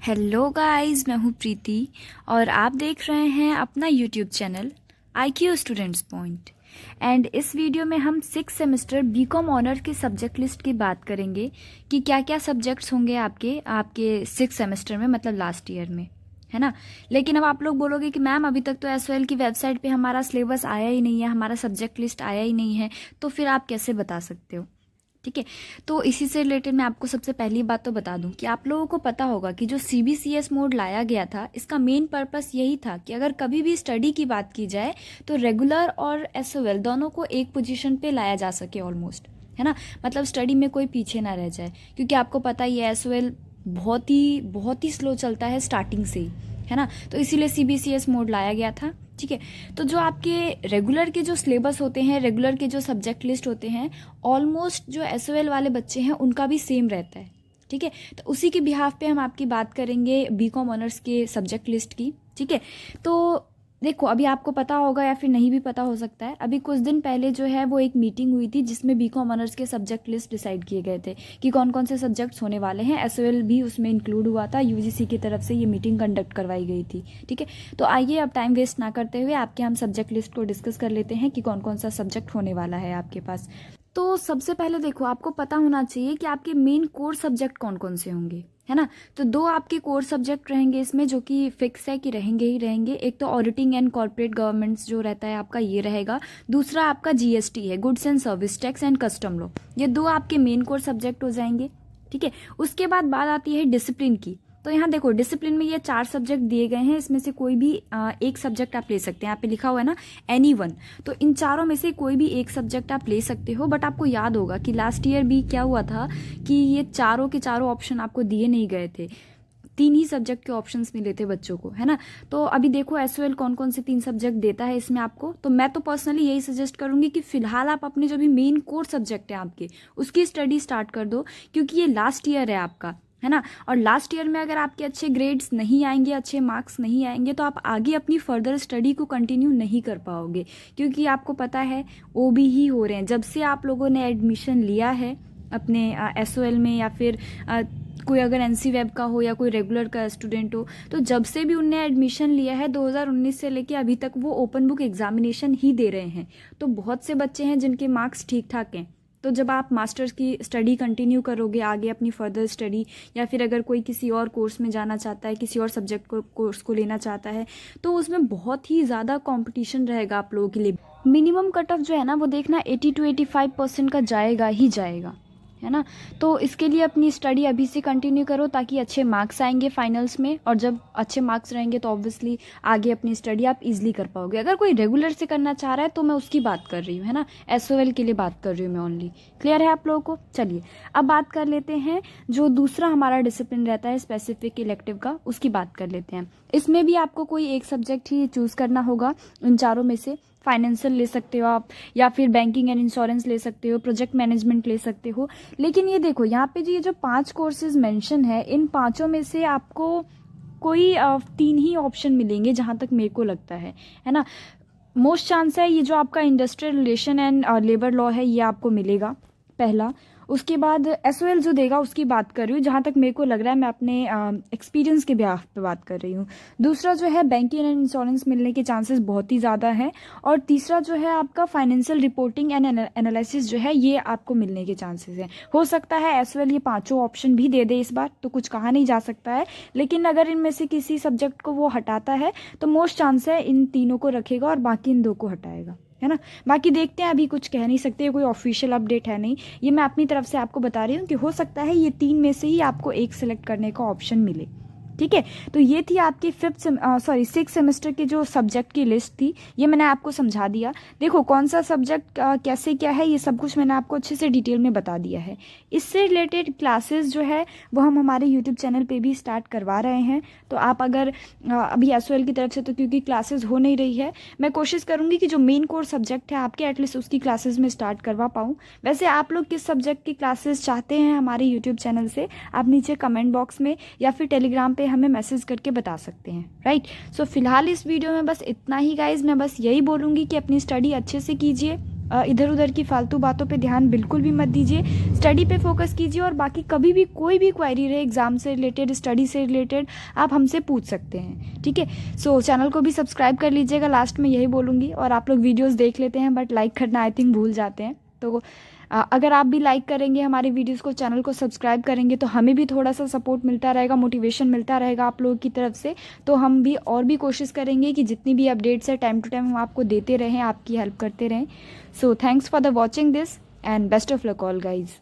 Hello guys, मैं हूँ प्रीति और आप देख रहे हैं अपना YouTube channel IQ students point. And इस वीडियो में हम 6 सेमेस्टर बीकॉम ऑनर की सब्जेक्ट लिस्ट की बात करेंगे कि क्या क्या सब्जेक्ट्स होंगे आपके 6 सेमेस्टर में, मतलब लास्ट ईयर में, है ना। लेकिन अब आप लोग बोलोगे कि मैम अभी तक तो SOL की वेबसाइट पे हमारा सिलेबस आया ही नहीं है, हमारा सब्जेक्ट लिस्ट आया ही नहीं है, तो फिर आप कैसे बता सकते हो। ठीक है, तो इसी से रिलेटेड मैं आपको सबसे पहली बात तो बता दूं कि आप लोगों को पता होगा कि जो CBCS मोड लाया गया था, इसका मेन पर्पस यही था कि अगर कभी भी स्टडी की बात की जाए तो रेगुलर और SOL दोनों को एक पोजीशन पे लाया जा सके ऑलमोस्ट, है ना। मतलब स्टडी में कोई पीछे ना रह जाए, क्योंकि आपको पता ही है SOL बहुत ही स्लो चलता है स्टार्टिंग से ही, है ना। तो इसीलिए CBCS मोड लाया गया था। ठीक है, तो जो आपके रेगुलर के जो सिलेबस होते हैं, रेगुलर के जो सब्जेक्ट लिस्ट होते हैं, ऑलमोस्ट जो SOL वाले बच्चे हैं उनका भी सेम रहता है। ठीक है, तो उसी के बिहाफ पे हम आपकी बात करेंगे बीकॉम ऑनर्स के सब्जेक्ट लिस्ट की। ठीक है, तो देखो अभी आपको पता होगा या फिर नहीं भी पता हो सकता है, अभी कुछ दिन पहले जो है वो एक मीटिंग हुई थी जिसमें बीकॉम ऑनर्स के सब्जेक्ट लिस्ट डिसाइड किए गए थे कि कौन कौन से सब्जेक्ट्स होने वाले हैं। SOL भी उसमें इंक्लूड हुआ था, UGC की तरफ से ये मीटिंग कंडक्ट करवाई गई थी। ठीक है, तो आइए अब टाइम वेस्ट ना करते हुए आपके हम सब्जेक्ट लिस्ट को डिस्कस कर लेते हैं कि कौन कौन सा सब्जेक्ट होने वाला है आपके पास। तो सबसे पहले देखो, आपको पता होना चाहिए कि आपके मेन कोर सब्जेक्ट कौन कौन से होंगे, है ना। तो 2 आपके कोर सब्जेक्ट रहेंगे इसमें, जो कि फिक्स है कि रहेंगे ही रहेंगे। एक तो ऑडिटिंग एंड कॉर्पोरेट गवर्नमेंट्स जो रहता है आपका, ये रहेगा। दूसरा आपका GST है, goods and service tax and custom law. ये 2 आपके मेन कोर सब्जेक्ट हो जाएंगे। ठीक है, उसके बाद बात आती है डिसिप्लिन की। तो यहाँ देखो, डिसिप्लिन में ये 4 सब्जेक्ट दिए गए हैं, इसमें से कोई भी एक सब्जेक्ट आप ले सकते हैं। यहाँ पे लिखा हुआ है ना anyone, तो इन चारों में से कोई भी एक सब्जेक्ट आप ले सकते हो। बट आपको याद होगा कि लास्ट ईयर भी क्या हुआ था कि ये चारों के चारों ऑप्शन आपको दिए नहीं गए थे, 3 ही सब्जेक्ट के ऑप्शंस मिले थे बच्चों को, है ना। तो अभी देखो SOL कौन कौन से 3 सब्जेक्ट देता है इसमें आपको। तो मैं तो पर्सनली यही सजेस्ट करूंगी कि फिलहाल आप अपने जो भी मेन कोर सब्जेक्ट है आपके, उसकी स्टडी स्टार्ट कर दो, क्योंकि ये लास्ट ईयर है आपका, है ना। और लास्ट ईयर में अगर आपके अच्छे ग्रेड्स नहीं आएंगे, अच्छे मार्क्स नहीं आएंगे, तो आप आगे अपनी फर्दर स्टडी को कंटिन्यू नहीं कर पाओगे। क्योंकि आपको पता है OB ही हो रहे हैं जब से आप लोगों ने एडमिशन लिया है अपने SOL में, या फिर कोई अगर NC वेब का हो या कोई रेगुलर का स्टूडेंट हो, तो जब से भी उनने एडमिशन लिया है 2019 से लेके अभी तक, वो ओपन बुक एग्जामिनेशन ही दे रहे हैं। तो बहुत से बच्चे हैं जिनके मार्क्स ठीक ठाक हैं। तो जब आप मास्टर्स की स्टडी कंटिन्यू करोगे आगे अपनी फर्दर स्टडी, या फिर अगर कोई किसी और कोर्स में जाना चाहता है, किसी और सब्जेक्ट को कोर्स को लेना चाहता है, तो उसमें बहुत ही ज़्यादा कंपटीशन रहेगा आप लोगों के लिए। मिनिमम कट ऑफ जो है ना, वो देखना 80 to 85% का जाएगा ही जाएगा, है ना। तो इसके लिए अपनी स्टडी अभी से कंटिन्यू करो ताकि अच्छे मार्क्स आएंगे फाइनल्स में, और जब अच्छे मार्क्स रहेंगे तो ऑब्वियसली आगे अपनी स्टडी आप इजीली कर पाओगे। अगर कोई रेगुलर से करना चाह रहा है तो मैं उसकी बात कर रही हूँ, है ना। SOL के लिए बात कर रही हूँ मैं ओनली। क्लियर है आप लोगों को। चलिए अब बात कर लेते हैं जो दूसरा हमारा डिसिप्लिन रहता है स्पेसिफिक इलेक्टिव का, उसकी बात कर लेते हैं। इसमें भी आपको कोई एक सब्जेक्ट ही चूज करना होगा इन चारों में से। फाइनेंशियल ले सकते हो आप, या फिर बैंकिंग एंड इंश्योरेंस ले सकते हो, प्रोजेक्ट मैनेजमेंट ले सकते हो। लेकिन ये देखो, यहाँ पे ये जो 5 कोर्सेज मेंशन है, इन पांचों में से आपको कोई 3 ही ऑप्शन मिलेंगे जहां तक मेरे को लगता है ना। मोस्ट चांस है ये जो आपका industrial relation and labour law है, ये आपको मिलेगा पहला। उसके बाद SOL जो देगा उसकी बात कर रही हूँ, जहाँ तक मेरे को लग रहा है, मैं अपने एक्सपीरियंस के बिहाफ पे बात कर रही हूँ। दूसरा जो है बैंकिंग एंड इंश्योरेंस मिलने के चांसेस बहुत ही ज़्यादा हैं। और तीसरा जो है आपका फाइनेंशियल रिपोर्टिंग एंड एनालिसिस जो है, ये आपको मिलने के चांसेस हैं। हो सकता है SOL ये पाँचों ऑप्शन भी दे दे इस बार, तो कुछ कहा नहीं जा सकता है। लेकिन अगर इनमें से किसी सब्जेक्ट को वो हटाता है तो मोस्ट चांस है इन तीनों को रखेगा और बाकी इन 2 को हटाएगा, है ना। बाकी देखते हैं, अभी कुछ कह नहीं सकते, कोई ऑफिशियल अपडेट है नहीं, ये मैं अपनी तरफ से आपको बता रही हूँ कि हो सकता है ये 3 में से ही आपको एक सिलेक्ट करने का ऑप्शन मिले। ठीक है, तो ये थी आपकी 6 सेमेस्टर की जो सब्जेक्ट की लिस्ट थी, ये मैंने आपको समझा दिया। देखो कौन सा सब्जेक्ट कैसे क्या है, ये सब कुछ मैंने आपको अच्छे से डिटेल में बता दिया है। इससे रिलेटेड क्लासेस जो है वो हम हमारे यूट्यूब चैनल पे भी स्टार्ट करवा रहे हैं। तो आप अगर अभी SOL की तरफ से तो क्योंकि क्लासेस हो नहीं रही है, मैं कोशिश करूँगी कि जो मेन कोर सब्जेक्ट है आपके, एटलीस्ट उसकी क्लासेस में स्टार्ट करवा पाऊँ। वैसे आप लोग किस सब्जेक्ट की क्लासेस चाहते हैं हमारे यूट्यूब चैनल से, आप नीचे कमेंट बॉक्स में या फिर टेलीग्राम पे हमें मैसेज करके बता सकते हैं, राइट। सो फिलहाल इस वीडियो में बस इतना ही गाइज। मैं बस यही बोलूँगी कि अपनी स्टडी अच्छे से कीजिए, इधर उधर की फालतू बातों पे ध्यान बिल्कुल भी मत दीजिए, स्टडी पे फोकस कीजिए। और बाकी कभी भी कोई भी क्वेरी रहे एग्ज़ाम से रिलेटेड, स्टडी से रिलेटेड, आप हमसे पूछ सकते हैं, ठीक है। सो चैनल को भी सब्सक्राइब कर लीजिएगा, लास्ट में यही बोलूँगी। और आप लोग वीडियोज़ देख लेते हैं बट लाइक करना आई थिंक भूल जाते हैं, तो अगर आप भी लाइक करेंगे हमारे वीडियोस को, चैनल को सब्सक्राइब करेंगे, तो हमें भी थोड़ा सा सपोर्ट मिलता रहेगा, मोटिवेशन मिलता रहेगा आप लोगों की तरफ से। तो हम भी और भी कोशिश करेंगे कि जितनी भी अपडेट्स है टाइम टू टाइम हम आपको देते रहें, आपकी हेल्प करते रहें। So thanks for the watching this and best of luck all guys.